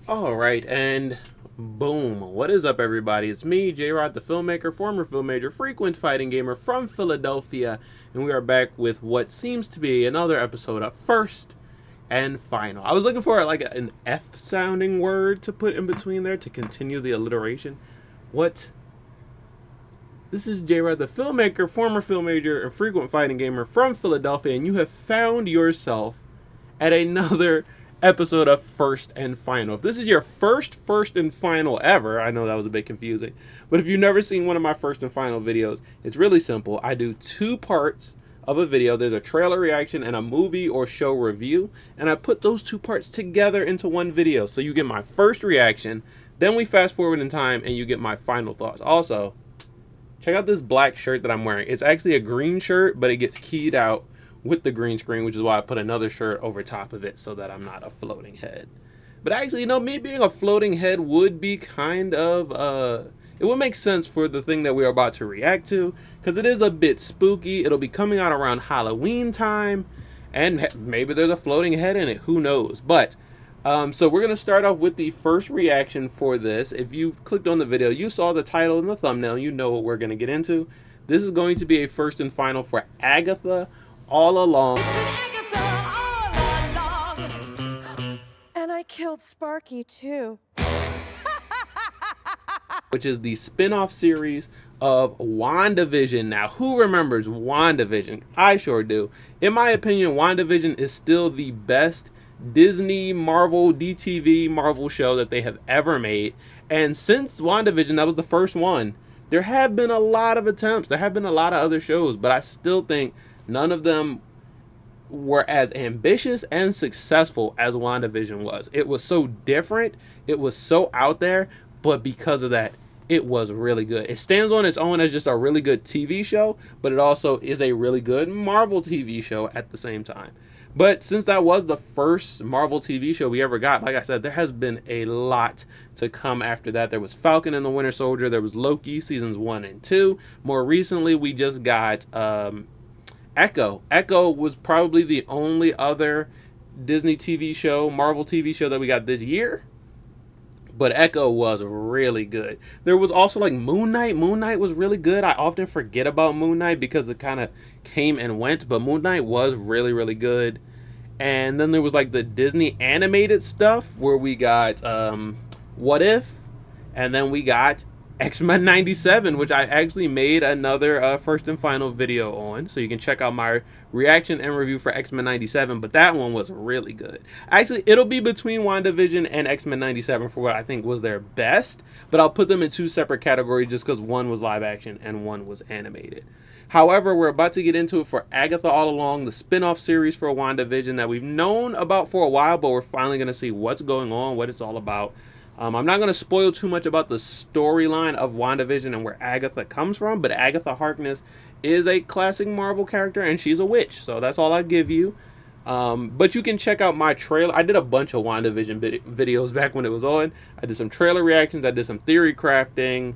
All right, and boom. What is up, everybody? It's me, J-Rod, the filmmaker, former filmmaker, frequent fighting gamer from Philadelphia, and we are back with what seems to be another episode of First and Final. I was looking for an F-sounding word to put in between there to continue the alliteration. What? This is J-Rod, the filmmaker, former filmmaker, and frequent fighting gamer from Philadelphia, and you have found yourself at another episode of First and Final. If this is your first and final ever, I know that was a bit confusing, but if you've never seen one of my first and final videos, it's really simple. I do two parts of a video. There's a trailer reaction and a movie or show review, and I put those two parts together into one video. So you get my first reaction, then we fast forward in time and you get my final thoughts. Also, check out this black shirt that I'm wearing. It's actually a green shirt, but it gets keyed out with the green screen, which is why I put another shirt over top of it so that I'm not a floating head. But actually, me being a floating head would be kind of, it would make sense for the thing that we're about to react to, because it is a bit spooky. It'll be coming out around Halloween time, and maybe there's a floating head in it. Who knows? But, so we're going to start off with the first reaction for this. If you clicked on the video, you saw the title and the thumbnail. You know what we're going to get into. This is going to be a first and final for Agatha All Along. And I killed Sparky too. Which is the spin-off series of Wandavision. Now, who remembers Wandavision? I sure do. In my opinion, Wandavision is still the best Disney, Marvel, DTV, Marvel show that they have ever made. And since Wandavision, that was the first one, there have been a lot of attempts. There have been a lot of other shows, but I still think none of them were as ambitious and successful as WandaVision was. It was so different. It was so out there. But because of that, it was really good. It stands on its own as just a really good TV show, but it also is a really good Marvel TV show at the same time. But since that was the first Marvel TV show we ever got, like I said, there has been a lot to come after that. There was Falcon and the Winter Soldier. There was Loki seasons 1 and 2. More recently, we just got Echo. Echo was probably the only other Disney TV show, Marvel TV show that we got this year. But Echo was really good. There was also like Moon Knight. Moon Knight was really good. I often forget about Moon Knight because it kind of came and went. But Moon Knight was really, really good. And then there was like the Disney animated stuff where we got What If? And then we got X-Men 97, which I actually made another first and final video on. So you can check out my reaction and review for X-Men 97. But that one was really good. Actually, it'll be between WandaVision and X-Men 97 for what I think was their best. But I'll put them in two separate categories just because one was live action and one was animated. However, we're about to get into it for Agatha All Along, the spin-off series for WandaVision that we've known about for a while, but we're finally going to see what's going on, what it's all about. I'm not going to spoil too much about the storyline of WandaVision and where Agatha comes from, but Agatha Harkness is a classic Marvel character, and she's a witch, so that's all I'll give you. But you can check out my trailer. I did a bunch of WandaVision videos back when it was on. I did some trailer reactions. I did some theory crafting.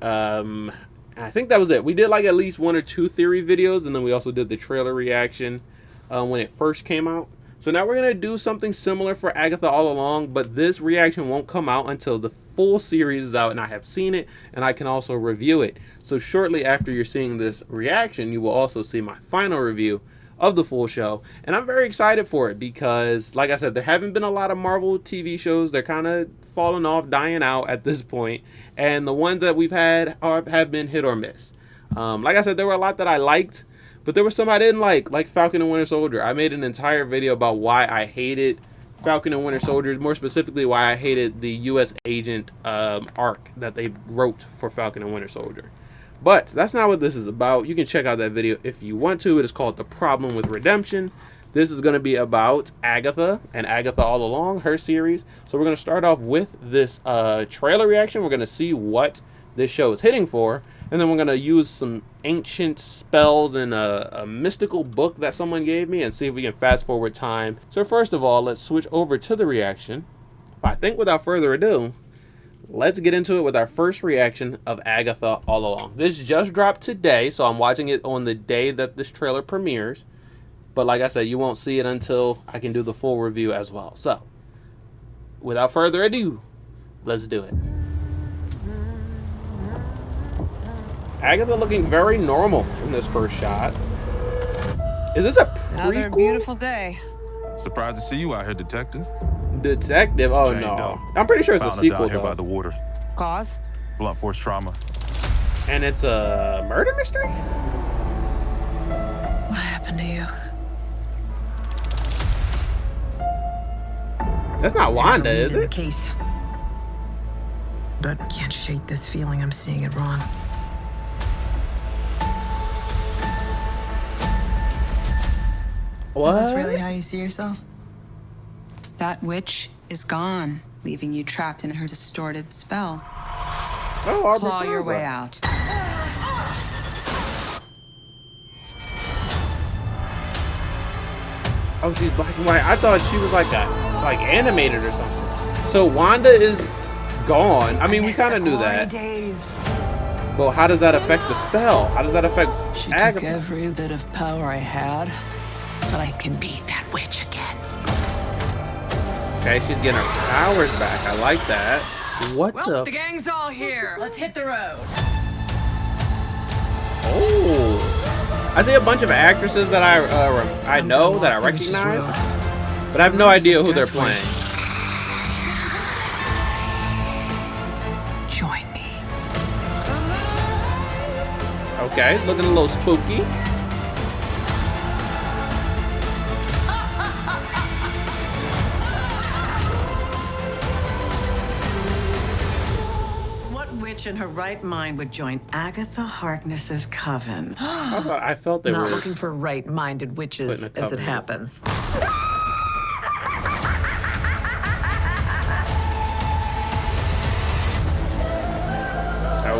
I think that was it. We did like at least 1 or 2 theory videos, and then we also did the trailer reaction when it first came out. So now we're going to do something similar for Agatha All Along, but this reaction won't come out until the full series is out and I have seen it and I can also review it. So shortly after you're seeing this reaction, you will also see my final review of the full show. And I'm very excited for it because, like I said, there haven't been a lot of Marvel TV shows. They're kind of falling off, dying out at this point. And the ones that we've had have been hit or miss. Like I said, there were a lot that I liked, but there were some I didn't like Falcon and Winter Soldier. I made an entire video about why I hated Falcon and Winter Soldier, more specifically why I hated the U.S. agent arc that they wrote for Falcon and Winter Soldier. But that's not what this is about. You can check out that video if you want to. It is called The Problem with Redemption. This is going to be about Agatha and Agatha All Along, her series. So we're going to start off with this trailer reaction. We're going to see what this show is hitting for. And then we're going to use some ancient spells and a mystical book that someone gave me and see if we can fast forward time. So first of all, let's switch over to the reaction. I think without further ado, let's get into it with our first reaction of Agatha All Along. This just dropped today, so I'm watching it on the day that this trailer premieres. But like I said, you won't see it until I can do the full review as well. So without further ado, let's do it. Agatha looking very normal in this first shot. Is this a prequel? Another beautiful day. Surprised to see you out here, detective. Detective? Oh, Jane no. Doe. I'm pretty sure it's a Found her sequel, down here by though. the water. Cause? Blunt force trauma. And it's a murder mystery? What happened to you? That's not Wanda, Lead is in the it? case. But I can't shake this feeling I'm seeing it wrong. What? Is this really how you see yourself? That witch is gone, leaving you trapped in her distorted spell. Oh, Aubrey Claw your Plaza. way out. Oh, she's black and white. I thought she was like animated or something. So Wanda is gone. I mean, we kind of knew that. Days. Well, how does that affect the spell? How does that affect She Agatha? took every bit of power I had, but I can beat that witch again. Okay, she's getting her powers back. I like that. What Well, the the? gang's all here. Let's hit the road. Oh, I see a bunch of actresses that I know that I recognize, but I have no idea who they're playing. Join me. Okay, it's looking a little spooky. What witch in her right mind would join Agatha Harkness's coven? I felt they Not were. looking for right-minded witches, Putting a as it cover in. happens.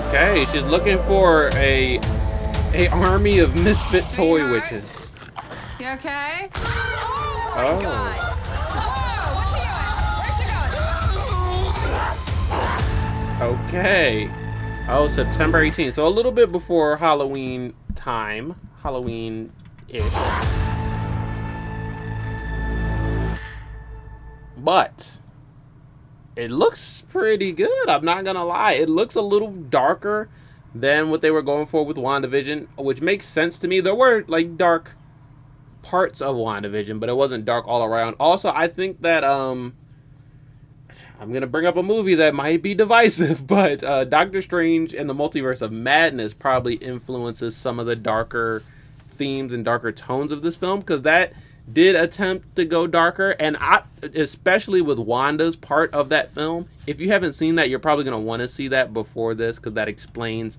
Okay, she's looking for a army of misfit toy witches. You okay? Oh. Okay. Oh, September 18th. So a little bit before Halloween time. Halloween-ish. But it looks pretty good. I'm not going to lie. It looks a little darker than what they were going for with WandaVision, which makes sense to me. There were like dark parts of WandaVision, but it wasn't dark all around. Also, I think that I'm gonna bring up a movie that might be divisive, but Doctor Strange and the Multiverse of Madness probably influences some of the darker themes and darker tones of this film, because that did attempt to go darker, and especially with Wanda's part of that film. If you haven't seen that, you're probably gonna want to see that before this, because that explains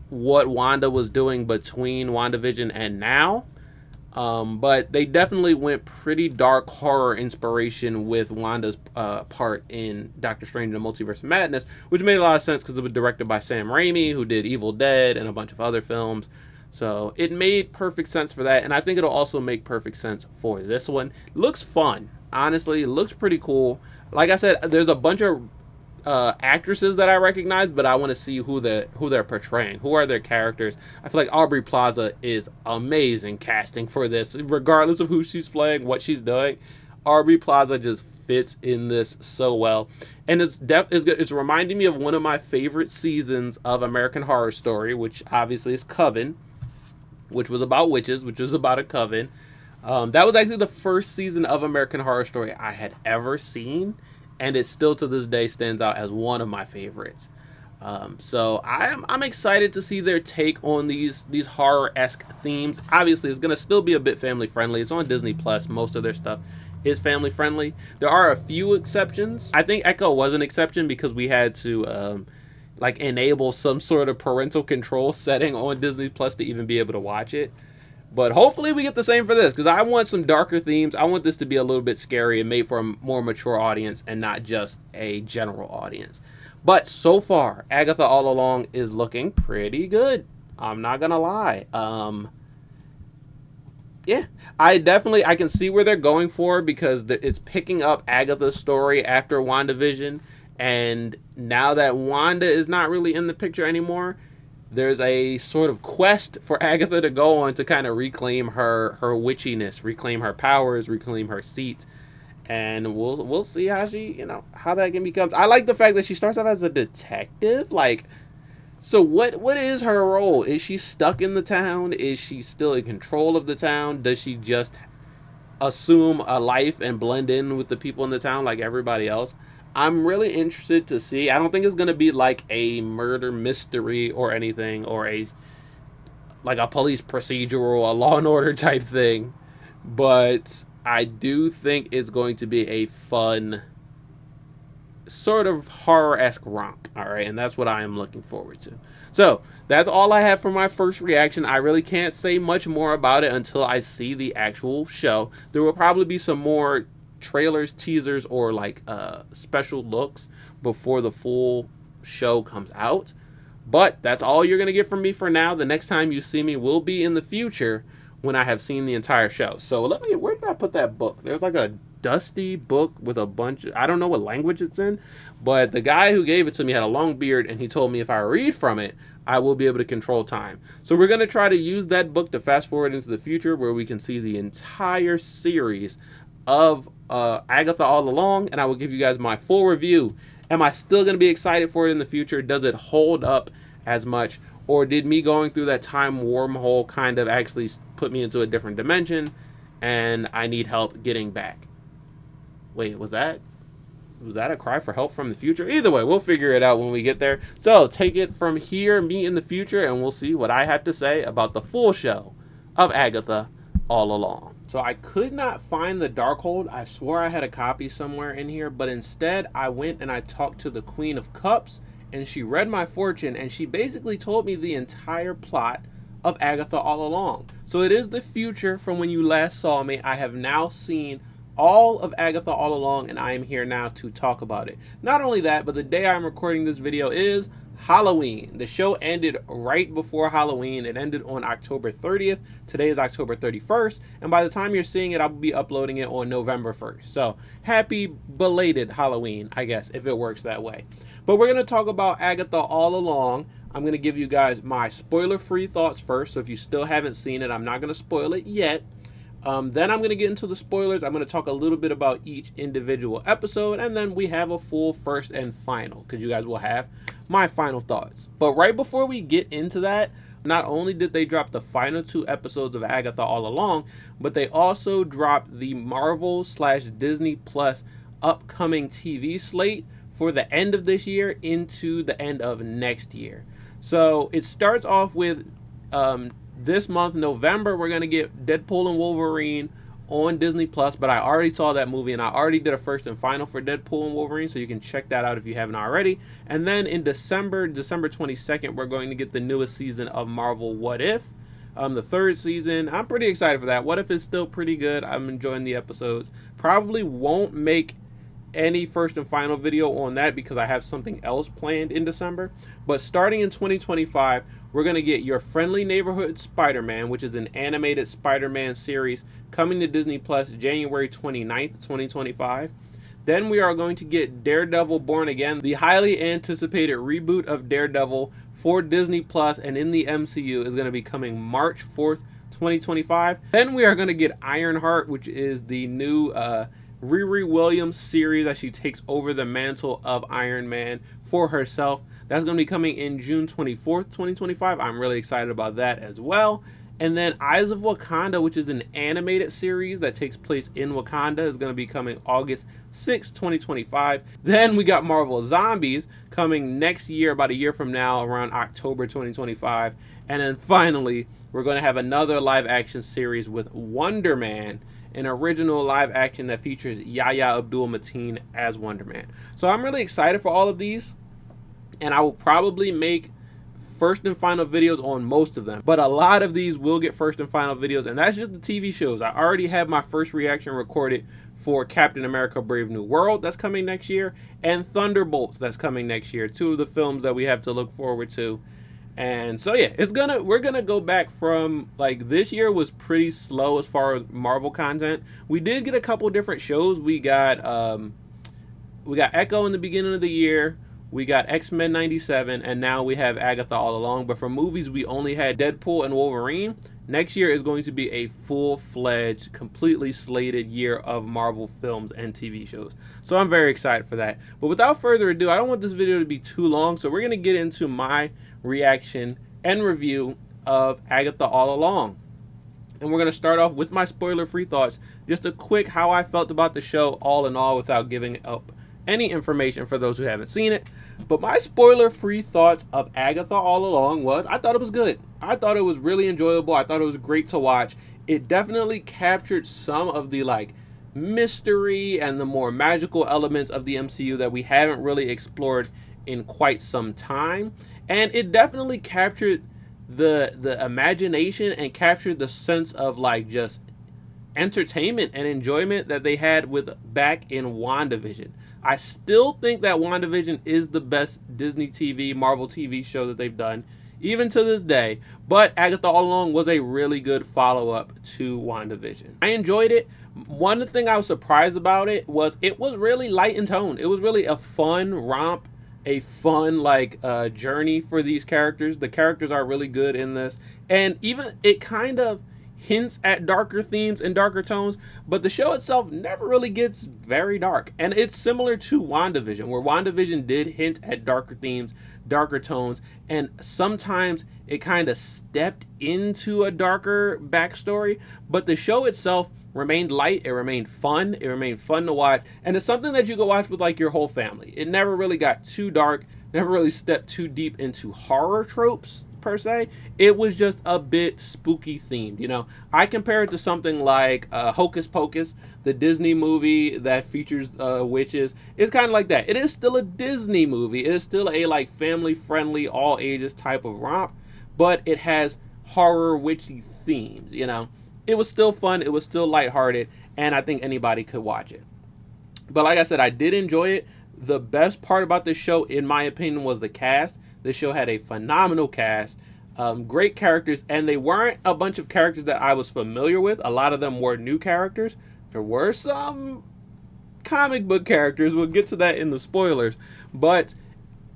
what Wanda was doing between WandaVision and now. But they definitely went pretty dark horror inspiration with Wanda's part in Doctor Strange and the Multiverse of Madness, which made a lot of sense because it was directed by Sam Raimi, who did Evil Dead and a bunch of other films. So it made perfect sense for that, and I think it'll also make perfect sense for this one. Looks fun. Honestly, it looks pretty cool. Like I said, there's a bunch of actresses that I recognize, but I want to see who they're portraying. Who are their characters? I feel like Aubrey Plaza is amazing casting for this, regardless of who she's playing, what she's doing. Aubrey Plaza just fits in this so well, and it's reminding me of one of my favorite seasons of American Horror Story, which obviously is Coven, which was about witches, which was about a coven. That was actually the first season of American Horror Story I had ever seen, and it still to this day stands out as one of my favorites. So I'm excited to see their take on these horror-esque themes. Obviously, it's gonna still be a bit family friendly. It's on Disney Plus. Most of their stuff is family friendly. There are a few exceptions. I think Echo was an exception because we had to like enable some sort of parental control setting on Disney Plus to even be able to watch it. But hopefully we get the same for this, because I want some darker themes. I want this to be a little bit scary and made for a more mature audience and not just a general audience. But so far, Agatha All Along is looking pretty good. I'm not gonna lie. Yeah, I can see where they're going for, because it's picking up Agatha's story after WandaVision, and now that Wanda is not really in the picture anymore, there's a sort of quest for Agatha to go on to kind of reclaim her witchiness, reclaim her powers, reclaim her seat. and we'll see how she, how that can become. I like the fact that she starts off as a detective. Like, so what is her role? Is she stuck in the town? Is she still in control of the town? Does she just assume a life and blend in with the people in the town like everybody else? I'm really interested to see. I don't think it's gonna be like a murder mystery or anything, or like a police procedural, a Law and Order type thing, but I do think it's going to be a fun sort of horror-esque romp. All right, and that's what I am looking forward to. So that's all I have for my first reaction. I really can't say much more about it until I see the actual show. There will probably be some more trailers, teasers, or like special looks before the full show comes out. But that's all you're going to get from me for now. The next time you see me will be in the future when I have seen the entire show. So where did I put that book? There's like a dusty book with a bunch I don't know what language it's in, but the guy who gave it to me had a long beard, and he told me if I read from it, I will be able to control time. So we're going to try to use that book to fast forward into the future, where we can see the entire series of Agatha All Along, and I will give you guys my full review. Am I still going to be excited for it in the future? Does it hold up as much? Or did me going through that time wormhole kind of actually put me into a different dimension and I need help getting back? Wait, was that a cry for help from the future? Either way, we'll figure it out when we get there. So take it from here, me in the future, and we'll see what I have to say about the full show of Agatha All Along. So I could not find the Darkhold. I swore I had a copy somewhere in here, but instead I went and I talked to the Queen of Cups, and she read my fortune, and she basically told me the entire plot of Agatha All Along. So it is the future from when you last saw me. I have now seen all of Agatha All Along, and I am here now to talk about it. Not only that, but the day I'm recording this video is Halloween. The show ended right before Halloween. It ended on October 30th. Today is October 31st, and by the time you're seeing it, I'll be uploading it on November 1st. So happy belated Halloween, I guess, if it works that way. But we're going to talk about Agatha All Along. I'm going to give you guys my spoiler-free thoughts first, so if you still haven't seen it, I'm not going to spoil it yet. Then I'm going to get into the spoilers. I'm going to talk a little bit about each individual episode, and then we have a full first and final, because you guys will have my final thoughts. But right before we get into that, not only did they drop the final 2 episodes of Agatha All Along, but they also dropped the Marvel/Disney Plus upcoming TV slate for the end of this year into the end of next year. So it starts off with this month, November, we're going to get Deadpool and Wolverine on Disney Plus, but I already saw that movie, and I already did a first and final for Deadpool and Wolverine, so you can check that out if you haven't already. And then in December 22nd, we're going to get the newest season of Marvel What If, the 3rd season. I'm pretty excited for that. What If is still pretty good. I'm enjoying the episodes. Probably won't make any first and final video on that because I have something else planned in December. But starting in 2025, we're going to get Your Friendly Neighborhood Spider-Man, which is an animated Spider-Man series coming to Disney Plus January 29th, 2025. Then we are going to get Daredevil Born Again, the highly anticipated reboot of Daredevil for Disney Plus and in the MCU is going to be coming March 4th, 2025. Then we are going to get Ironheart, which is the new Riri Williams series that she takes over the mantle of Iron Man for herself. That's going to be coming in June 24th, 2025. I'm really excited about that as well. And then Eyes of Wakanda, which is an animated series that takes place in Wakanda, is going to be coming August 6th, 2025. Then we got Marvel Zombies coming next year, about a year from now, around October 2025. And then finally, we're going to have another live action series with Wonder Man, an original live action that features Yahya Abdul-Mateen as Wonder Man. So I'm really excited for all of these, and I will probably make first and final videos on most of them, but a lot of these will get first and final videos, and that's just the TV shows. I already have my first reaction recorded for Captain America Brave New World that's coming next year, and Thunderbolts that's coming next year, 2 of the films that we have to look forward to. And so yeah, we're gonna go back from, like, this year was pretty slow as far as Marvel content. We did get a couple different shows. We got Echo in the beginning of the year. We got X-Men '97, and now we have Agatha All Along. But for movies, we only had Deadpool and Wolverine. next year is going to be a full-fledged, completely slated year of Marvel films and TV shows. So I'm very excited for that. But without further ado, I don't want this video to be too long, so we're going to get into my reaction and review of Agatha All Along. And we're going to start off with my spoiler-free thoughts. Just a quick how I felt about the show all in all without giving up any information for those who haven't seen it. But my spoiler-free thoughts of Agatha All Along was, I thought it was good. I thought it was really enjoyable. I thought it was great to watch. It definitely captured some of the like mystery and the more magical elements of the MCU that we haven't really explored in quite some time. And it definitely captured the imagination and captured the sense of like just entertainment and enjoyment that they had with back in WandaVision. I still think that WandaVision is the best Disney TV, Marvel TV show that they've done, even to this day. But Agatha All Along was a really good follow-up to WandaVision. I enjoyed it. One thing I was surprised about it was really light in tone. It was really a fun romp, a fun like journey for these characters. The characters are really good in this, and even it kind of hints at darker themes and darker tones, but the show itself never really gets very dark. And it's similar to WandaVision, where WandaVision did hint at darker themes, darker tones, and sometimes it kind of stepped into a darker backstory, but the show itself remained light, it remained fun to watch, and it's something that you can watch with like your whole family. It never really got too dark, never really stepped too deep into horror tropes per se. It was just a bit spooky themed, you know. I compare it to something like Hocus Pocus, the Disney movie that features witches. It's kind of like that. It is still a Disney movie. It is still a like family friendly, all ages type of romp, but it has horror witchy themes, you know. It was still fun, it was still lighthearted, and I think anybody could watch it. But like I said, I did enjoy it. The best part about this show, in my opinion, was the cast. This show had a phenomenal cast, great characters, and they weren't a bunch of characters that I was familiar with. A lot of them were new characters. There were some comic book characters. We'll get to that in the spoilers. But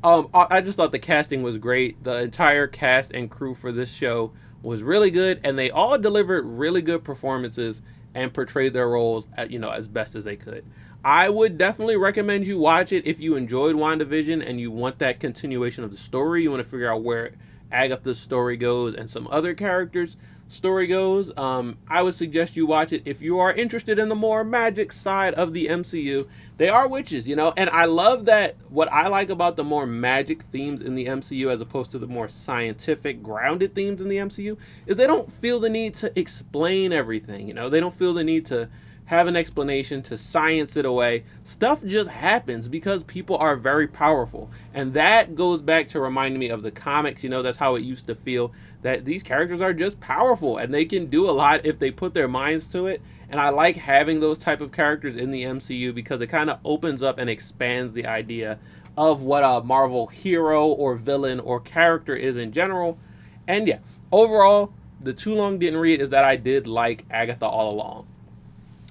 I just thought the casting was great. The entire cast and crew for this show was really good, and they all delivered really good performances and portrayed their roles at, you know, as best as they could. I would definitely recommend you watch it if you enjoyed WandaVision and you want that continuation of the story. You want to figure out where Agatha's story goes and some other characters' story goes. I would suggest you watch it if you are interested in the more magic side of the MCU. They are witches, you know, and I love that. What I like about the more magic themes in the MCU as opposed to the more scientific, grounded themes in the MCU is they don't feel the need to explain everything, you know. They don't feel the need to have an explanation, to science it away. Stuff just happens because people are very powerful. And that goes back to reminding me of the comics. You know, that's how it used to feel, that these characters are just powerful and they can do a lot if they put their minds to it. And I like having those type of characters in the MCU because it kind of opens up and expands the idea of what a Marvel hero or villain or character is in general. And yeah, overall, the too long didn't read is that I did like Agatha All Along.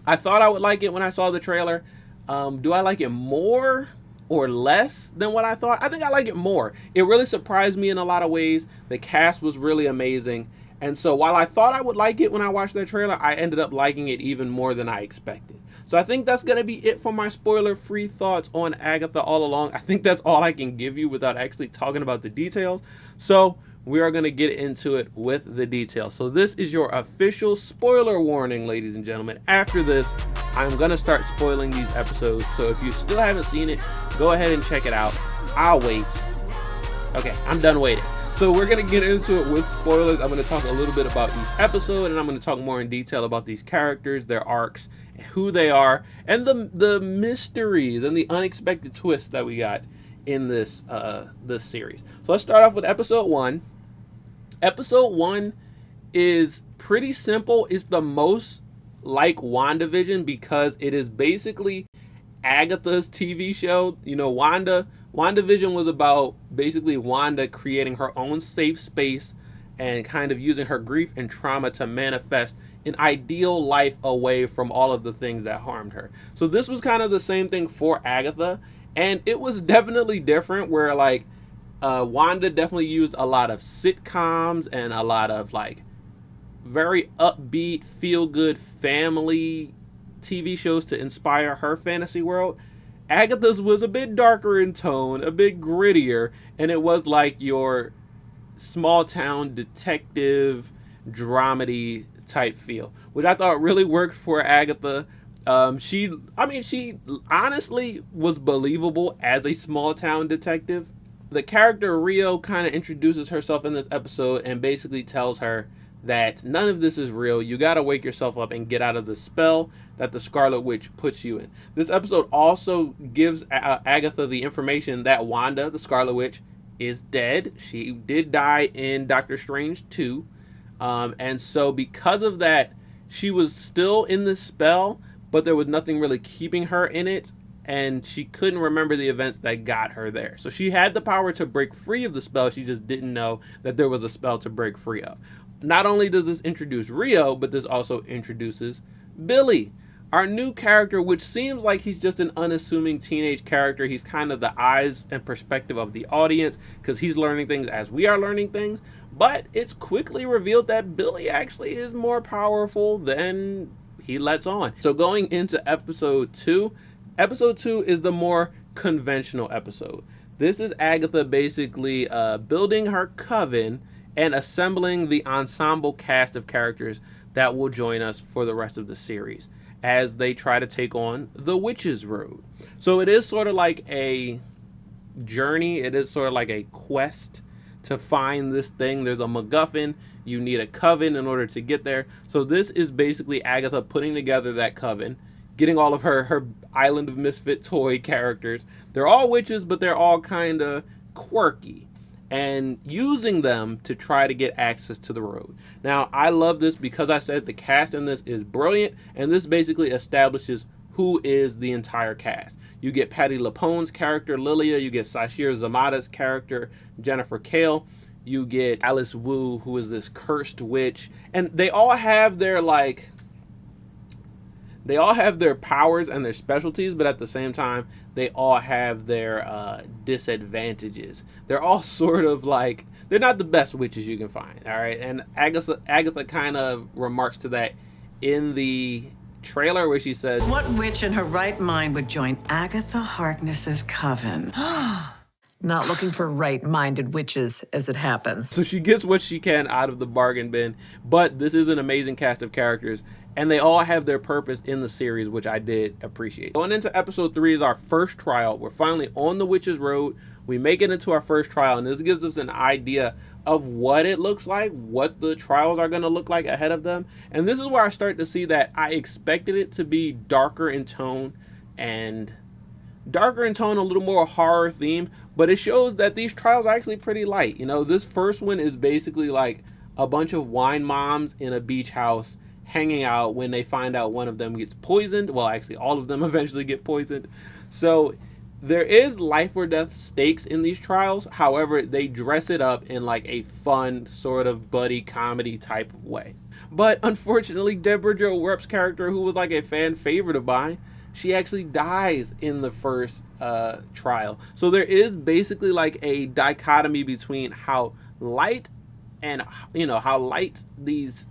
I thought I would like it when I saw the trailer. Do I like it more or less than what I thought? I think I like it more. It really surprised me in a lot of ways. The cast was really amazing. And so while I thought I would like it when I watched that trailer, I ended up liking it even more than I expected. So I think that's going to be it for my spoiler-free thoughts on Agatha All Along. I think that's all I can give you without actually talking about the details. So we are going to get into it with the details. So this is your official spoiler warning, ladies and gentlemen. After this, I'm going to start spoiling these episodes. So if you still haven't seen it, go ahead and check it out. I'll wait. Okay, I'm done waiting. So we're going to get into it with spoilers. I'm going to talk a little bit about each episode, and I'm going to talk more in detail about these characters, their arcs, who they are, and the mysteries and the unexpected twists that we got in this series. So let's start off with episode 1. Episode 1 is pretty simple. It's the most like WandaVision because it is basically Agatha's TV show. You know, WandaVision was about basically Wanda creating her own safe space and kind of using her grief and trauma to manifest an ideal life away from all of the things that harmed her. So this was kind of the same thing for Agatha, and it was definitely different where like Wanda definitely used a lot of sitcoms and a lot of like very upbeat, feel-good family TV shows to inspire her fantasy world, Agatha's was a bit darker in tone, a bit grittier, and it was like your small town detective dramedy type feel, which I thought really worked for Agatha. She honestly was believable as a small town detective. The character Rio kind of introduces herself in this episode and basically tells her that none of this is real. You gotta wake yourself up and get out of the spell that the Scarlet Witch puts you in. This episode also gives Agatha the information that Wanda, the Scarlet Witch, is dead. She did die in Doctor Strange 2. And so because of that, she was still in the spell, but there was nothing really keeping her in it, and she couldn't remember the events that got her there. So she had the power to break free of the spell, she just didn't know that there was a spell to break free of. Not only does this introduce Rio, but this also introduces Billy, our new character, which seems like he's just an unassuming teenage character. He's kind of the eyes and perspective of the audience because he's learning things as we are learning things. But it's quickly revealed that Billy actually is more powerful than he lets on. So going into episode 2 is the more conventional episode. This is Agatha basically building her coven and assembling the ensemble cast of characters that will join us for the rest of the series as they try to take on the Witch's Road. So it is sort of like a journey. It is sort of like a quest to find this thing. There's a MacGuffin. You need a coven in order to get there. So this is basically Agatha putting together that coven, getting all of her Island of Misfit toy characters. They're all witches, but they're all kind of quirky, and using them to try to get access to the road. Now, I love this because I said the cast in this is brilliant, and this basically establishes who is the entire cast. You get Patti LuPone's character, Lilia. You get Sashir Zamata's character, Jennifer Kale. You get Alice Wu, who is this cursed witch. And they all have their, powers and their specialties, but at the same time, they all have their disadvantages. They're all sort of like, they're not the best witches you can find, all right? And Agatha kind of remarks to that in the trailer where she says, What witch in her right mind would join Agatha Harkness's coven? Not looking for right-minded witches, as it happens. so she gets what she can out of the bargain bin, but this is an amazing cast of characters, and they all have their purpose in the series, which I did appreciate. Going into episode 3 is our first trial. We're finally on the Witch's Road. We make it into our first trial, and this gives us an idea of what it looks like, what the trials are going to look like ahead of them. And this is where I start to see that I expected it to be darker in tone, a little more horror themed, but it shows that these trials are actually pretty light. You know, this first one is basically like a bunch of wine moms in a beach house hanging out when they find out one of them gets poisoned. Well, actually all of them eventually get poisoned. So there is life or death stakes in these trials. However, they dress it up in like a fun sort of buddy comedy type of way. But unfortunately, Deborah Jo Rupp's character, who was like a fan favorite of mine, she actually dies in the first trial. So there is basically like a dichotomy between how light and, how light these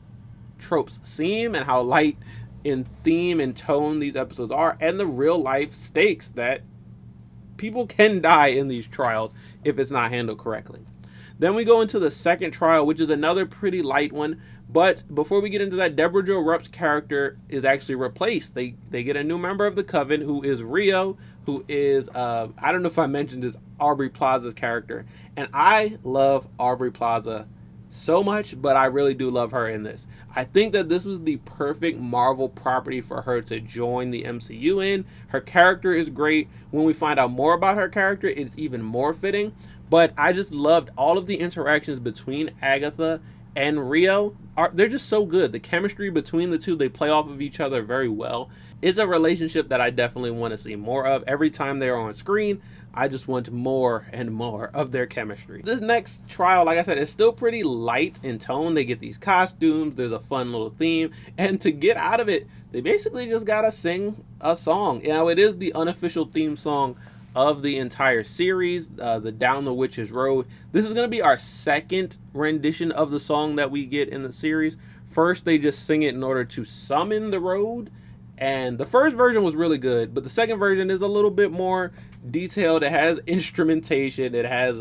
tropes seem and how light in theme and tone these episodes are, and the real life stakes that people can die in these trials if it's not handled correctly. Then we go into the second trial, which is another pretty light one. But before we get into that, Deborah Jo Rupp's character is actually replaced. They get a new member of the coven, who is Rio, who is, I don't know if I mentioned this, Aubrey Plaza's character. And I love Aubrey Plaza so much, but I really do love her in this. I think that this was the perfect Marvel property for her to join the MCU in. Her character is great. When we find out more about her character, it's even more fitting. But I just loved all of the interactions between Agatha and Rio. They're just so good. The chemistry between the two, they play off of each other very well. It's a relationship that I definitely want to see more of. Every time they're on screen, I just want more and more of their chemistry. This next trial, like I said, is still pretty light in tone. They get these costumes, there's a fun little theme, and to get out of it, they basically just gotta sing a song. You know, it is the unofficial theme song of the entire series, the Down the Witch's Road. This is going to be our second rendition of the song that we get in the series. first they just sing it in order to summon the road. And the first version was really good, but the second version is a little bit more detailed. It has instrumentation. It has,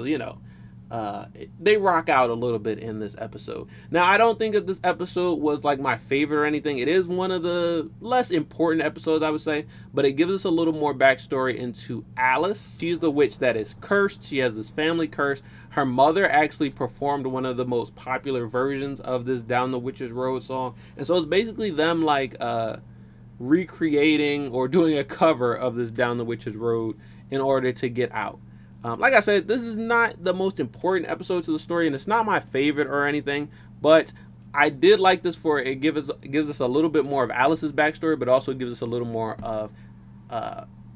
they rock out a little bit in this episode. Now, I don't think that this episode was like my favorite or anything. It is one of the less important episodes, I would say, but it gives us a little more backstory into Alice. She's the witch that is cursed. She has this family curse. Her mother actually performed one of the most popular versions of this Down the Witch's Road song. And so it's basically them like recreating or doing a cover of this Down the Witch's Road in order to get out. Like I said, this is not the most important episode to the story, and it's not my favorite or anything, but I did like this for it gives us a little bit more of Alice's backstory, but also gives us a little more of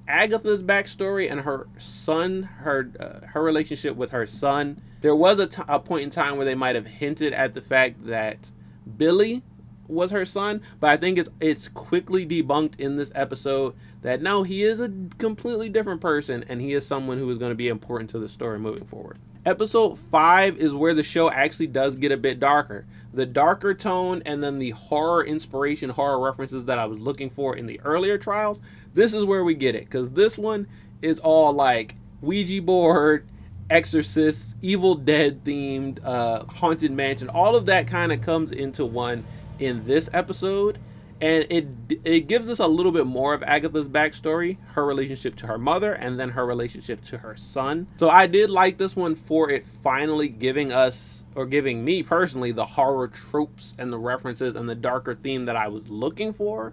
Agatha's backstory and her son, her relationship with her son. There was a point in time where they might have hinted at the fact that Billy was her son, but I think it's quickly debunked in this episode that no, he is a completely different person, and he is someone who is going to be important to the story moving forward. Episode 5 is where the show actually does get a bit darker. The darker tone and then the horror inspiration, horror references that I was looking for in the earlier trials, this is where we get it, because this one is all like Ouija board, Exorcist, Evil Dead themed, Haunted Mansion. All of that kind of comes into one in this episode, and it gives us a little bit more of Agatha's backstory, her relationship to her mother, and then her relationship to her son. So I did like this one for it finally giving us, or giving me personally, the horror tropes and the references and the darker theme that I was looking for.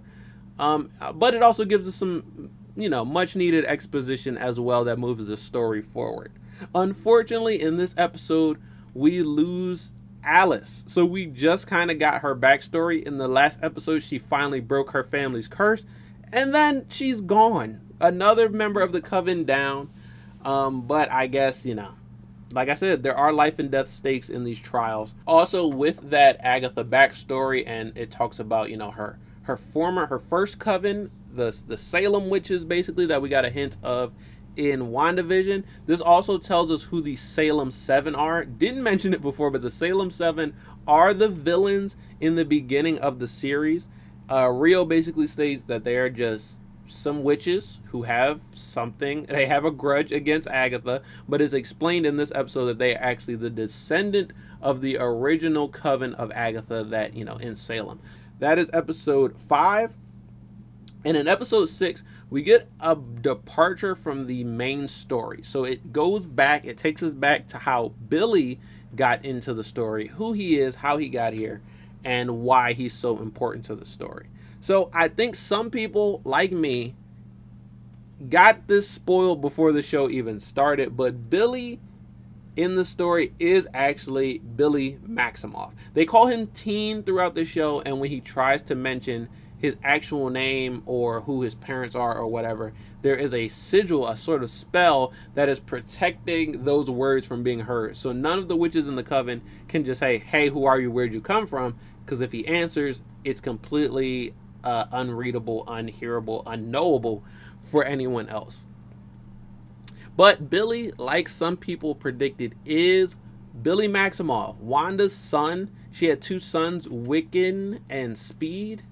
But it also gives us some, much needed exposition as well that moves the story forward. Unfortunately, in this episode, we lose Alice. So we just kind of got her backstory. In the last episode, she finally broke her family's curse, and then she's gone. Another member of the coven down. But I guess, like I said, there are life and death stakes in these trials. Also, with that Agatha backstory, and it talks about, her first coven, the Salem witches, basically, that we got a hint of in WandaVision. This also tells us who the Salem 7 are. Didn't mention it before, but the Salem 7 are the villains in the beginning of the series. Rio basically states that they are just some witches who have they have a grudge against Agatha, but it's explained in this episode that they are actually the descendant of the original coven of Agatha that, in Salem. That is episode 5. And in episode 6, we get a departure from the main story. So it takes us back to how Billy got into the story, who he is, how he got here, and why he's so important to the story. So I think some people, like me, got this spoiled before the show even started, but Billy in the story is actually Billy Maximoff. They call him Teen throughout the show, and when he tries to mention his actual name or who his parents are or whatever, there is a sigil, a sort of spell that is protecting those words from being heard. So none of the witches in the coven can just say, hey, who are you, where'd you come from? Because if he answers, it's completely unreadable, unhearable, unknowable for anyone else. But Billy, like some people predicted, is Billy Maximoff, Wanda's son. She had 2 sons, Wiccan and Speed,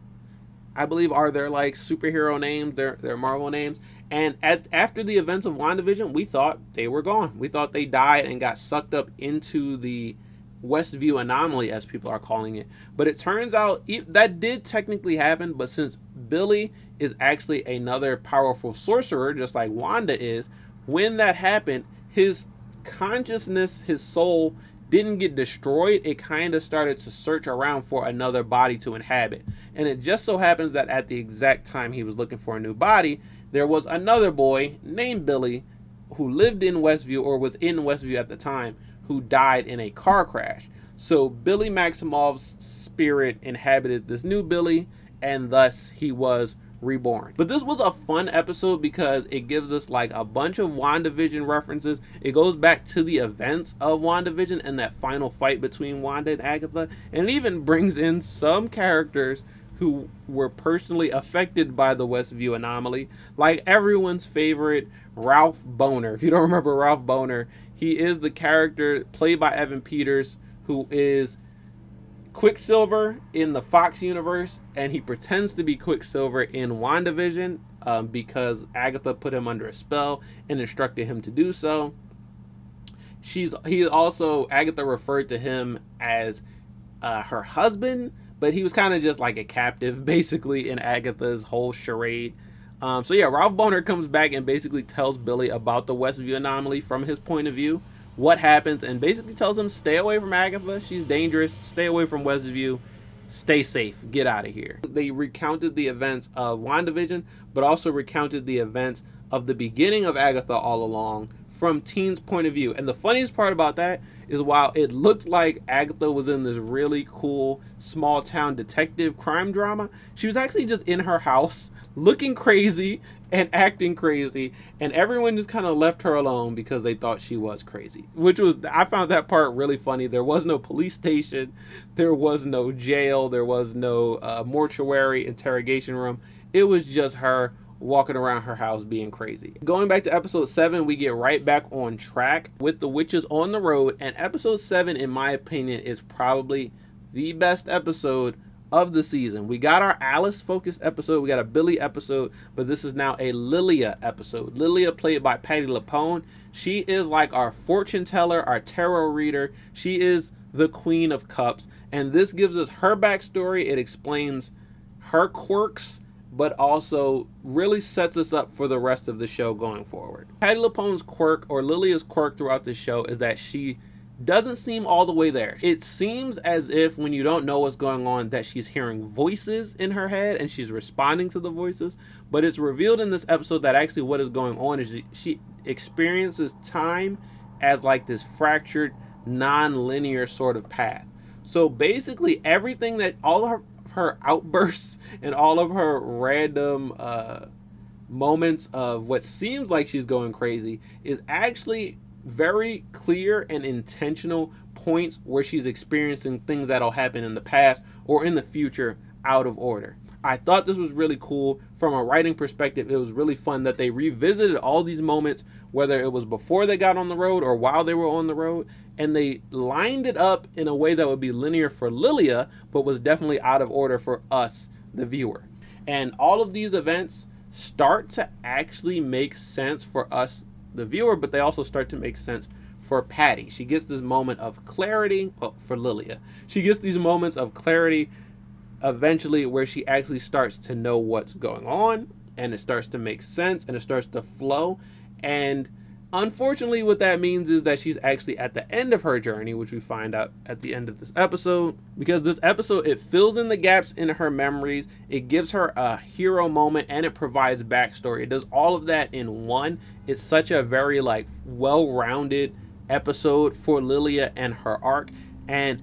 I believe are their like superhero names, their Marvel names. And after the events of WandaVision, we thought they were gone. We thought they died and got sucked up into the Westview anomaly, as people are calling it. But it turns out that did technically happen, but since Billy is actually another powerful sorcerer, just like Wanda is, when that happened, his consciousness, his soul, didn't get destroyed. It kind of started to search around for another body to inhabit. And it just so happens that at the exact time he was looking for a new body, there was another boy named Billy who lived in Westview, or was in Westview at the time, who died in a car crash. So Billy Maximoff's spirit inhabited this new Billy, and thus he was reborn. But this was a fun episode because it gives us like a bunch of WandaVision references. It goes back to the events of WandaVision and that final fight between Wanda and Agatha, and it even brings in some characters who were personally affected by the Westview anomaly, like everyone's favorite Ralph Boner. If you don't remember Ralph Boner, he is the character played by Evan Peters, who is Quicksilver in the Fox universe, and he pretends to be Quicksilver in WandaVision because Agatha put him under a spell and instructed him to do so. Agatha referred to him as her husband, but he was kind of just like a captive basically in Agatha's whole charade. So yeah, Ralph Bohner comes back and basically tells Billy about the Westview anomaly from his point of view, what happens, and basically tells him stay away from Agatha, she's dangerous, stay away from Westview, stay safe, get out of here. They recounted the events of WandaVision, but also recounted the events of the beginning of Agatha all along from Teen's point of view. And the funniest part about that is while it looked like Agatha was in this really cool small town detective crime drama, she was actually just in her house looking crazy and acting crazy, and everyone just kind of left her alone because they thought she was crazy, I found that part really funny. There was no police station, there was no jail, there was no mortuary interrogation room. It was just her walking around her house being crazy. Going back to episode 7, we get right back on track with the witches on the road, and episode 7, in my opinion, is probably the best episode of the season. We got our Alice focused episode, we got a Billy episode, but this is now a Lilia episode. Lilia, played by Patti LuPone. She is like our fortune teller, our tarot reader. She is the Queen of Cups, and this gives us her backstory. It explains her quirks, but also really sets us up for the rest of the show going forward. Patti LuPone's quirk, or Lilia's quirk throughout the show, is that she doesn't seem all the way there. It seems as if when you don't know what's going on that she's hearing voices in her head and she's responding to the voices, but it's revealed in this episode that actually what is going on is she experiences time as like this fractured, non-linear sort of path. So basically everything that all of her outbursts and all of her random moments of what seems like she's going crazy is actually very clear and intentional points where she's experiencing things that'll happen in the past or in the future out of order. I thought this was really cool from a writing perspective. It was really fun that they revisited all these moments, whether it was before they got on the road or while they were on the road, and they lined it up in a way that would be linear for Lilia, but was definitely out of order for us, the viewer. And all of these events start to actually make sense for us, the viewer, but they also start to make sense for Patty. She gets this moment of clarity, for Lilia. She gets these moments of clarity eventually where she actually starts to know what's going on, and it starts to make sense, and it starts to flow. And unfortunately, what that means is that she's actually at the end of her journey, which we find out at the end of this episode, because this episode, it fills in the gaps in her memories, it gives her a hero moment, and it provides backstory. It does all of that in one. It's such a very well-rounded episode for Lilia and her arc. And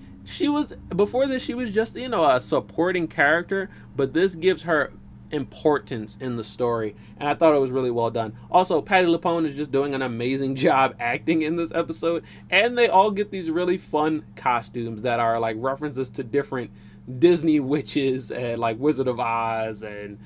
before this, she was just, a supporting character, but this gives her importance in the story, and I thought it was really well done. Also, Patti LuPone is just doing an amazing job acting in this episode, and they all get these really fun costumes that are like references to different Disney witches and like Wizard of Oz and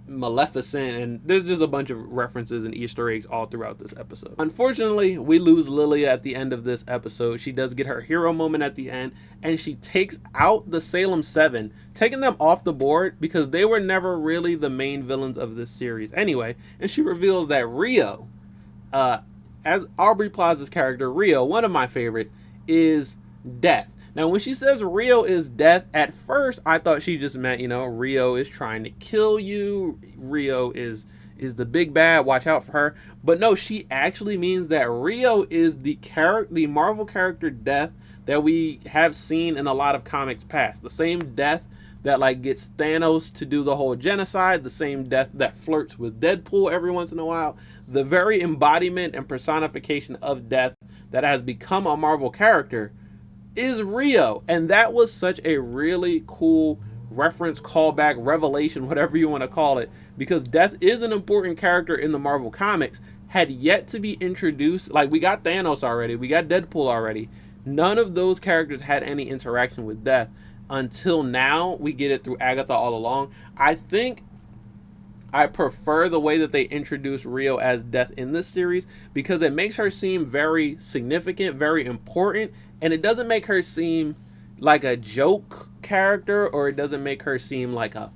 Maleficent, and there's just a bunch of references and Easter eggs all throughout this episode. Unfortunately, we lose Lilia at the end of this episode. She does get her hero moment at the end, and she takes out the Salem 7, taking them off the board because they were never really the main villains of this series anyway. And she reveals that Rio, as Aubrey Plaza's character Rio, one of my favorites, is Death. Now, when she says Rio is Death, at first I thought she just meant, Rio is trying to kill you. Rio is the big bad. Watch out for her. But no, she actually means that Rio is the Marvel character Death that we have seen in a lot of comics past. The same Death that gets Thanos to do the whole genocide. The same Death that flirts with Deadpool every once in a while. The very embodiment and personification of Death that has become a Marvel character is Rio. And that was such a really cool reference, callback, revelation, whatever you want to call it, because Death is an important character in the Marvel comics, had yet to be introduced. We got Thanos already, we got Deadpool already. None of those characters had any interaction with Death until now. We get it through Agatha all along. I think I prefer the way that they introduce Rio as Death in this series because it makes her seem very significant, very important, and it doesn't make her seem like a joke character, or it doesn't make her seem like a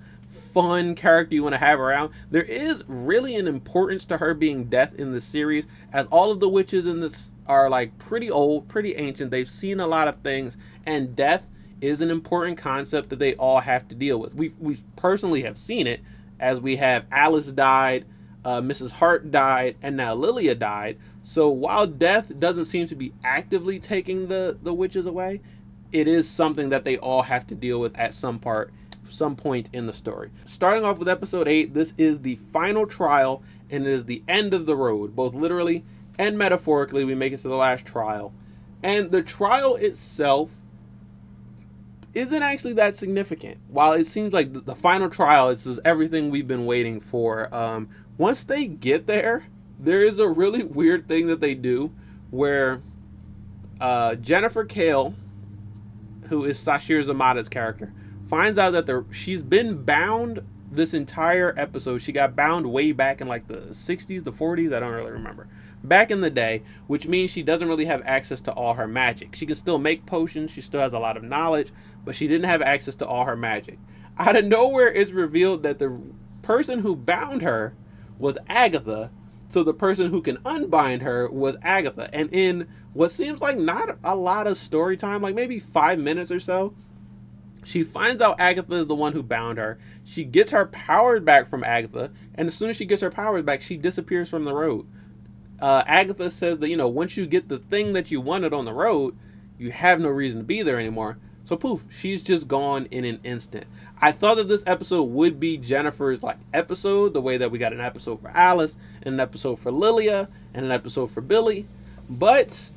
fun character you want to have around. There is really an importance to her being Death in the series, as all of the witches in this are like pretty old, pretty ancient. They've seen a lot of things, and death is an important concept that they all have to deal with. We personally have seen it, as we have Alice died, Mrs. Hart died, and now Lilia died. So while death doesn't seem to be actively taking the witches away, it is something that they all have to deal with at some point in the story. Starting off with episode 8, this is the final trial, and it is the end of the road, both literally and metaphorically. We make it to the last trial, and the trial itself isn't actually that significant. While it seems like the final trial is everything we've been waiting for, once they get there, there is a really weird thing that they do where Jennifer Kale, who is Sashir Zamata's character, finds out that she's been bound this entire episode. She got bound way back in like the 60s, the 40s, I don't really remember. Back in the day, which means she doesn't really have access to all her magic. She can still make potions, she still has a lot of knowledge, but she didn't have access to all her magic. Out of nowhere, it's revealed that the person who bound her was Agatha, so the person who can unbind her was Agatha. And in what seems like not a lot of story time, like maybe 5 minutes or so, she finds out Agatha is the one who bound her. She gets her powers back from Agatha, and as soon as she gets her powers back, she disappears from the road. Agatha says that, once you get the thing that you wanted on the road, you have no reason to be there anymore. So poof, she's just gone in an instant. I thought that this episode would be Jennifer's episode, the way that we got an episode for Alice, and an episode for Lilia, and an episode for Billy, but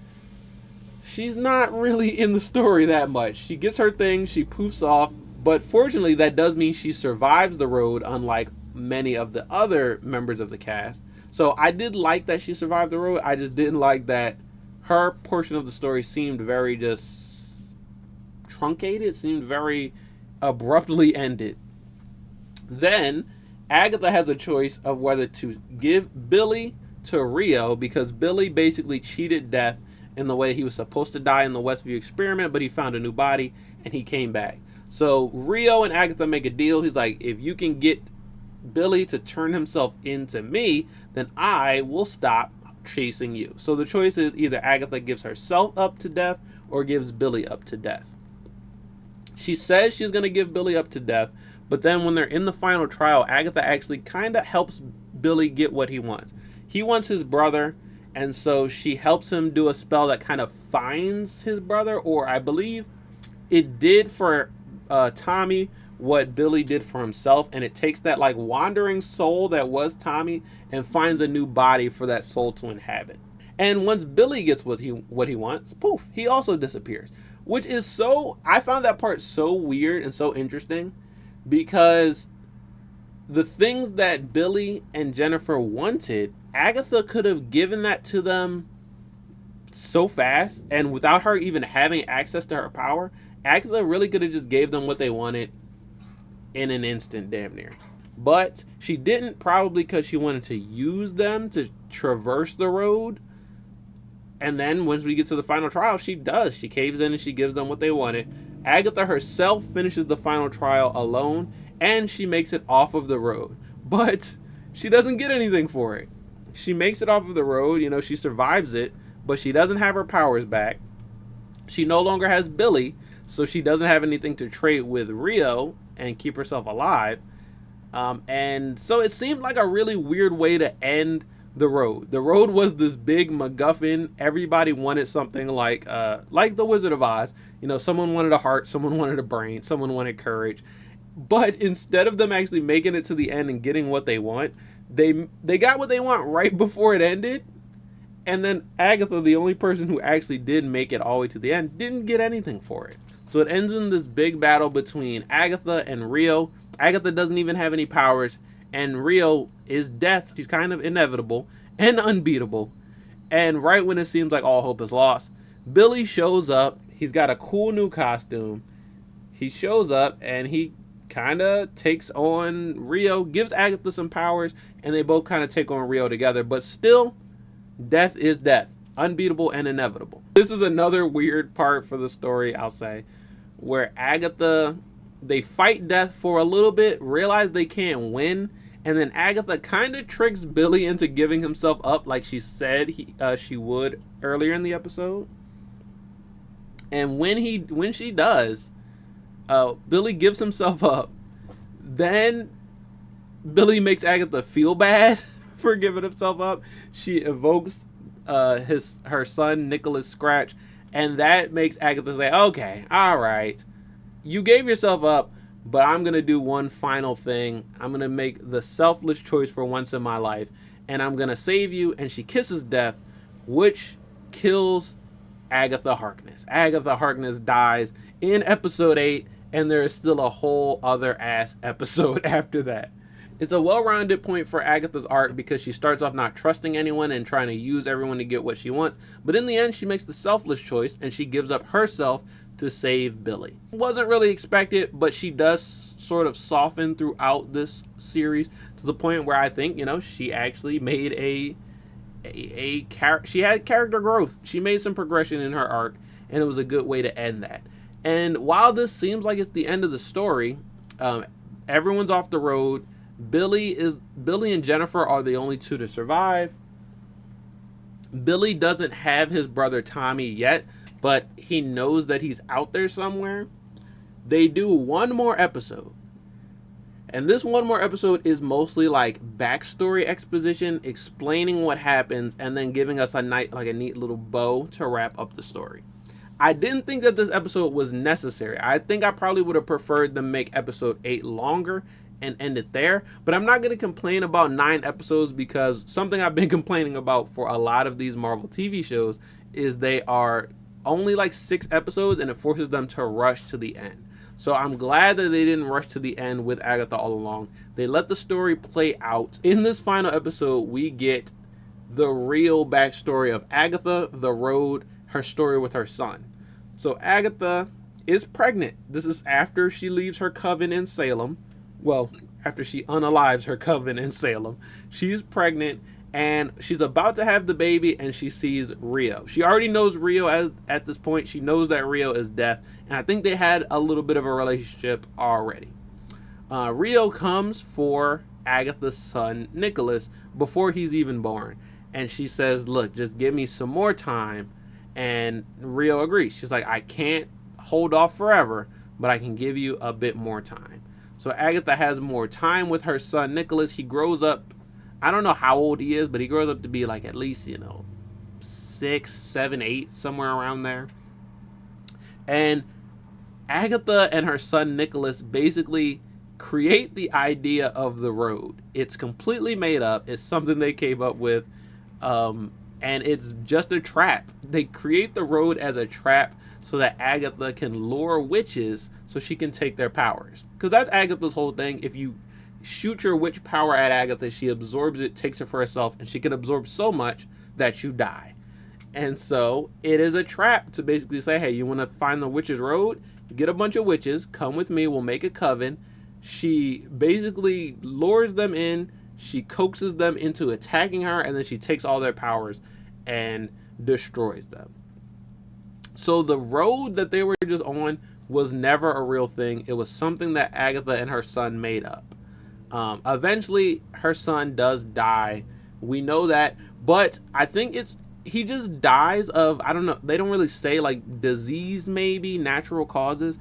she's not really in the story that much. She gets her thing, she poofs off, but fortunately that does mean she survives the road, unlike many of the other members of the cast. So I did like that she survived the road. I just didn't like that her portion of the story seemed very just truncated, seemed very abruptly ended. Then Agatha has a choice of whether to give Billy to Rio, because Billy basically cheated death in the way he was supposed to die in the Westview experiment, but he found a new body and he came back. So Rio and Agatha make a deal. He's like, if you can get Billy to turn himself into me, then I will stop chasing you. So the choice is either Agatha gives herself up to death or gives Billy up to death. She says she's going to give Billy up to death, but then when they're in the final trial, Agatha actually kind of helps Billy get what he wants. He wants his brother, and so she helps him do a spell that kind of finds his brother, or I believe it did for Tommy what Billy did for himself, and it takes that wandering soul that was Tommy and finds a new body for that soul to inhabit. And once Billy gets what he wants, poof, he also disappears, which is I found that part so weird and so interesting, because the things that Billy and Jennifer wanted, Agatha could have given that to them so fast, and without her even having access to her power, Agatha really could have just gave them what they wanted in an instant, damn near. But she didn't, probably because she wanted to use them to traverse the road. And then once we get to the final trial, she does. She caves in and she gives them what they wanted. Agatha herself finishes the final trial alone, and she makes it off of the road. But she doesn't get anything for it. She makes it off of the road, she survives it, but she doesn't have her powers back. She no longer has Billy, so she doesn't have anything to trade with Rio and keep herself alive. And so it seemed like a really weird way to end the road. The road was this big MacGuffin. Everybody wanted something like the Wizard of Oz. Someone wanted a heart, someone wanted a brain, someone wanted courage. But instead of them actually making it to the end and getting what they want, they got what they want right before it ended. And then Agatha, the only person who actually did make it all the way to the end, didn't get anything for it. So it ends in this big battle between Agatha and Rio. Agatha doesn't even have any powers, and Rio is death. She's kind of inevitable and unbeatable. And right when it seems like all hope is lost, Billy shows up. He's got a cool new costume. He shows up and he kind of takes on Rio, gives Agatha some powers, and they both kind of take on Rio together. But still, death is death, unbeatable and inevitable. This is another weird part for the story, I'll say. where Agatha, they fight death for a little bit, realize they can't win, and then Agatha kind of tricks Billy into giving himself up like she said she would earlier in the episode. And when she does, Billy gives himself up. Then Billy makes Agatha feel bad for giving himself up. She evokes her son Nicholas Scratch, and that makes Agatha say, okay, all right, you gave yourself up, but I'm gonna do one final thing. I'm gonna make the selfless choice for once in my life, and I'm gonna save you. And she kisses death, which kills Agatha Harkness. Agatha Harkness dies in episode 8, and there is still a whole other ass episode after that. It's a well-rounded point for Agatha's arc because she starts off not trusting anyone and trying to use everyone to get what she wants, but in the end she makes the selfless choice and she gives up herself to save Billy. Wasn't really expected, but she does sort of soften throughout this series to the point where I think, she actually made she had character growth. She made some progression in her arc, and it was a good way to end that. And while this seems like it's the end of the story, everyone's off the road. Billy and Jennifer are the only two to survive. Billy doesn't have his brother Tommy yet, but he knows that he's out there somewhere. They do one more episode. And this one more episode is mostly like backstory exposition, explaining what happens, and then giving us a neat little bow to wrap up the story. I didn't think that this episode was necessary. I think I probably would have preferred them make episode 8 longer and end it there. But I'm not going to complain about 9 episodes, because something I've been complaining about for a lot of these Marvel TV shows is they are only like 6 episodes, and it forces them to rush to the end. So I'm glad that they didn't rush to the end with Agatha all along. They let the story play out. In this final episode, we get the real backstory of Agatha, the road, her story with her son. So Agatha is pregnant. This is after she leaves her coven in Salem. Well, after she unalives her coven in Salem. She's pregnant, and she's about to have the baby, and she sees Rio. She already knows Rio at this point. She knows that Rio is deaf, and I think they had a little bit of a relationship already. Rio comes for Agatha's son, Nicholas, before he's even born. And she says, look, just give me some more time. And Rio agrees. She's like, I can't hold off forever, but I can give you a bit more time. So Agatha has more time with her son, Nicholas. He grows up, I don't know how old he is, but he grows up to be like at least, 6, 7, 8, somewhere around there. And Agatha and her son, Nicholas, basically create the idea of the road. It's completely made up. It's something they came up with. And it's just a trap. They create the road as a trap so that Agatha can lure witches so she can take their powers. Because that's Agatha's whole thing. If you shoot your witch power at Agatha, she absorbs it, takes it for herself, and she can absorb so much that you die. And so it is a trap to basically say, hey, you want to find the witch's road? Get a bunch of witches, come with me, we'll make a coven. She basically lures them in, she coaxes them into attacking her, and then she takes all their powers and destroys them. So the road that they were just on was never a real thing. It was something that Agatha and her son made up. Eventually, her son does die. We know that, but I think he just dies of, I don't know, they don't really say, like disease, maybe natural causes.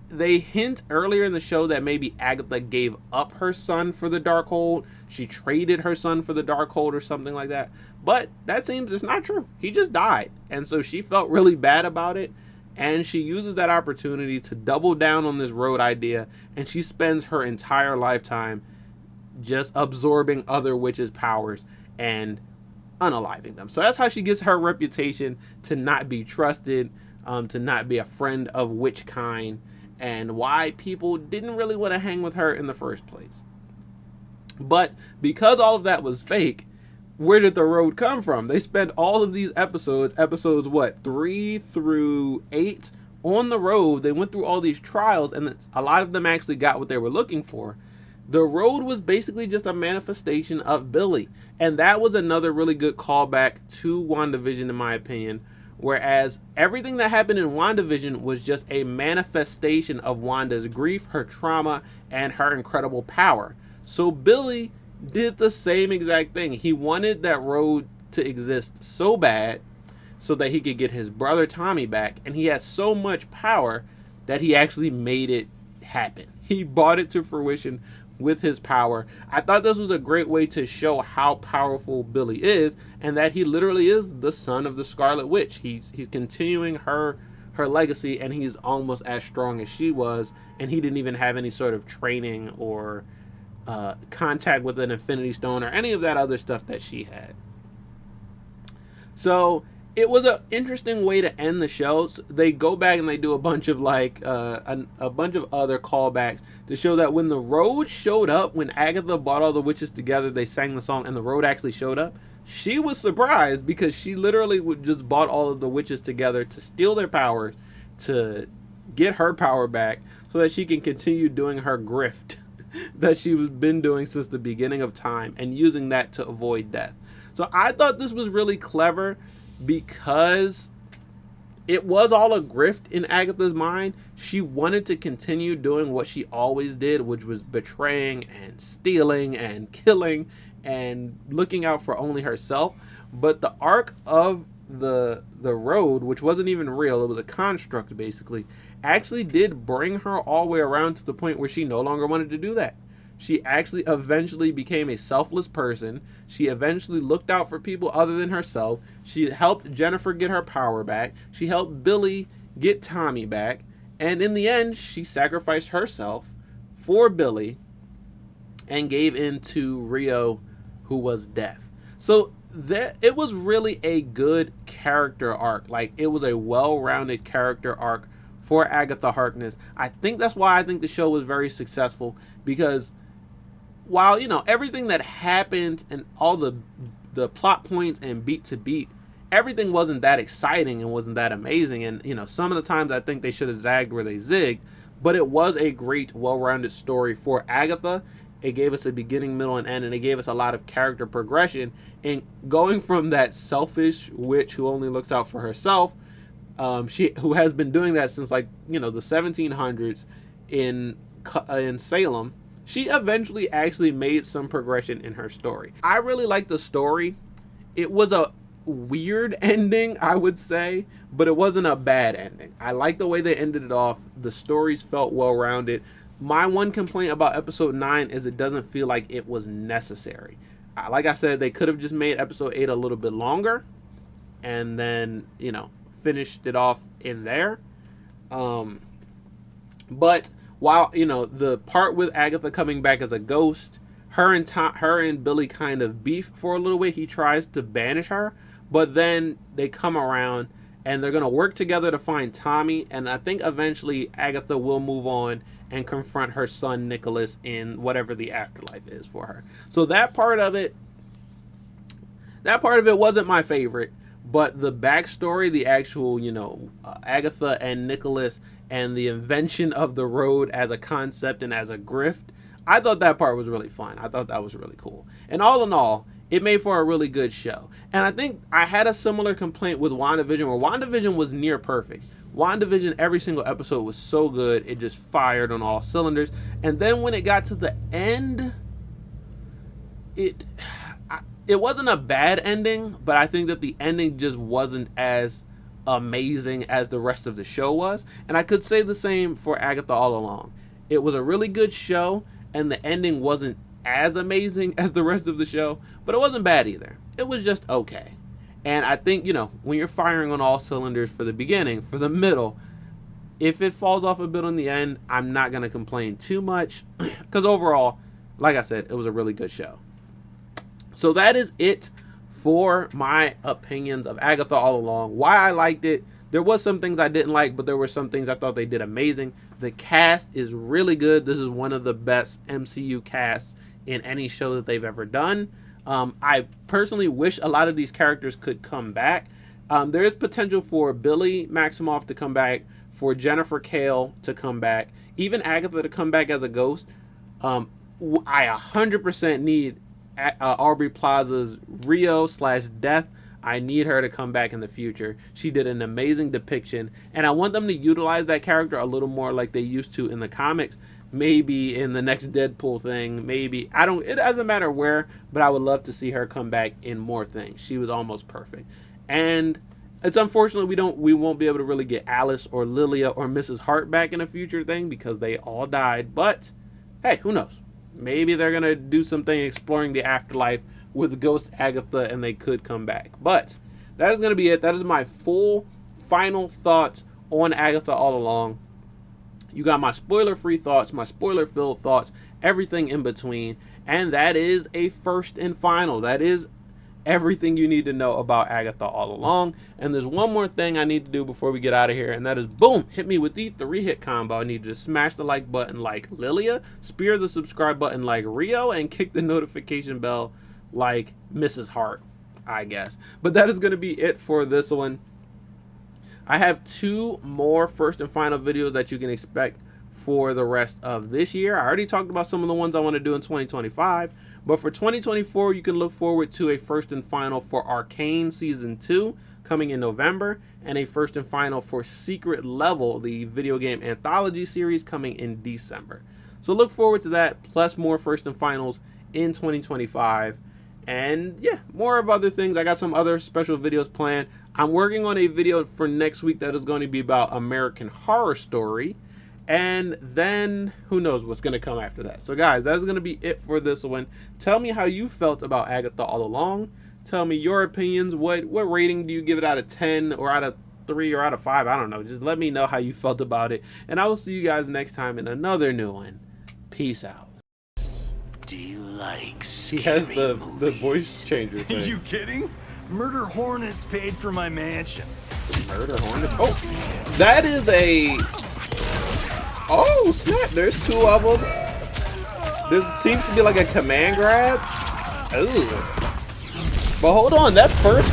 They hint earlier in the show that maybe Agatha gave up her son for the Darkhold. She traded her son for the Darkhold or something like that. But that seems it's not true. He just died. And so she felt really bad about it. And she uses that opportunity to double down on this road idea. And she spends her entire lifetime just absorbing other witches' powers and unaliving them. So that's how she gets her reputation to not be trusted, to not be a friend of witch kind, and why people didn't really want to hang with her in the first place. But because all of that was fake, where did the road come from? They spent all of these episodes 3 through 8 on the road. They went through all these trials, and a lot of them actually got what they were looking for. The road was basically just a manifestation of Billy. And that was another really good callback to WandaVision, in my opinion, Whereas everything that happened in WandaVision was just a manifestation of Wanda's grief, her trauma, and her incredible power. So Billy did the same exact thing. He wanted that road to exist so bad so that he could get his brother Tommy back, and he has so much power that he actually made it happen. He brought it to fruition with his power. I thought this was a great way to show how powerful Billy is, and that he literally is the son of the Scarlet Witch. He's continuing her legacy, and he's almost as strong as she was, and he didn't even have any sort of training or contact with an Infinity Stone or any of that other stuff that she had. So it was an interesting way to end the show. So they go back and they do a bunch of a bunch of other callbacks to show that when the road showed up, when Agatha brought all the witches together, they sang the song and the road actually showed up. She was surprised because she literally just brought all of the witches together to steal their powers, to get her power back so that she can continue doing her grift that she's been doing since the beginning of time, and using that to avoid death. So I thought this was really clever because it was all a grift in Agatha's mind. She wanted to continue doing what she always did, which was betraying and stealing and killing and looking out for only herself. But the arc of the road, which wasn't even real, it was a construct basically, actually did bring her all the way around to the point where she no longer wanted to do that. She actually eventually became a selfless person. She eventually looked out for people other than herself. She helped Jennifer get her power back. She helped Billy get Tommy back. And in the end, she sacrificed herself for Billy and gave in to Rio, who was death. So that it was really a good character arc. Like, it was a well-rounded character arc for Agatha Harkness. I think that's why I think the show was very successful, because while, you know, everything that happened and all the plot points and beat to beat, everything wasn't that exciting and wasn't that amazing. And, you know, some of the times I think they should have zagged where they zigged, but it was a great, well-rounded story for Agatha. It gave us a beginning, middle, and end, and it gave us a lot of character progression. And going from that selfish witch who only looks out for herself, who has been doing that since, like, you know, the 1700s in Salem, she eventually actually made some progression in her story. I really like the story. It was a weird ending, I would say, but it wasn't a bad ending. I like the way they ended it off. The stories felt well-rounded. My one complaint about episode 9 is it doesn't feel like it was necessary. Like I said, they could have just made episode 8 a little bit longer and then, you know, finished it off in there. But while, you know, the part with Agatha coming back as a ghost, her and Billy kind of beef for a little bit. He tries to banish her, but then they come around and they're going to work together to find Tommy. And I think eventually Agatha will move on and confront her son Nicholas in whatever the afterlife is for her. So that part of it wasn't my favorite, but the backstory, the actual, you know, Agatha and Nicholas and the invention of the road as a concept and as a grift, I thought that part was really fun. I thought that was really cool. And all in all, it made for a really good show. And I think I had a similar complaint with WandaVision, where WandaVision was near perfect. WandaVision, every single episode was so good, it just fired on all cylinders. And then when it got to the end, it wasn't a bad ending, but I think that the ending just wasn't as amazing as the rest of the show was. And I could say the same for Agatha all along. It was a really good show, and the ending wasn't as amazing as the rest of the show, but it wasn't bad either. It was just okay. And I think, you know, when you're firing on all cylinders for the beginning, for the middle, if it falls off a bit on the end, I'm not going to complain too much, because overall, like I said, it was a really good show. So that is it for my opinions of Agatha all along. Why I liked it. There was some things I didn't like, but there were some things I thought they did amazing. The cast is really good. This is one of the best MCU casts in any show that they've ever done. I personally wish a lot of these characters could come back. There is potential for Billy Maximoff to come back, for Jennifer Kale to come back, even Agatha to come back as a ghost. I 100% need Aubrey Plaza's Rio/Death. I need her to come back in the future. She did an amazing depiction, and I want them to utilize that character a little more like they used to in the comics. Maybe in the next Deadpool thing, maybe. It doesn't matter where, but I would love to see her come back in more things. She was almost perfect. And it's unfortunate we won't be able to really get Alice or Lilia or Mrs. Hart back in a future thing because they all died. But hey, who knows? Maybe they're gonna do something exploring the afterlife with Ghost Agatha, and they could come back. But that is gonna be it. That is my full final thoughts on Agatha all along. You got my spoiler-free thoughts, my spoiler-filled thoughts, everything in between, and that is a first and final. That is everything you need to know about Agatha all along. And there's one more thing I need to do before we get out of here, and that is, boom, hit me with the 3-hit combo. I need you to smash the like button like Lilia, spear the subscribe button like Rio, and kick the notification bell like Mrs. Hart, I guess. But that is going to be it for this one. I have 2 more first and final videos that you can expect for the rest of this year. I already talked about some of the ones I want to do in 2025, but for 2024 you can look forward to a first and final for Arcane Season 2 coming in November, and a first and final for Secret Level, the video game anthology series, coming in December. So look forward to that, plus more first and finals in 2025. And yeah, more of other things. I got some other special videos planned. I'm working on a video for next week that is going to be about American Horror Story, and then who knows what's going to come after that. So guys, that's going to be it for this one. Tell me how you felt about Agatha all along. Tell me your opinions. What rating do you give it out of 10 or out of 3 or out of 5? I don't know. Just let me know how you felt about it, and I will see you guys next time in another new one. Peace out. Do you like He has the voice changer thing. Are you kidding? Murder Hornets paid for my mansion. Murder Hornets? Oh, that is a... Oh, snap. There's 2 of them. This seems to be like a command grab. Ooh. But hold on. That first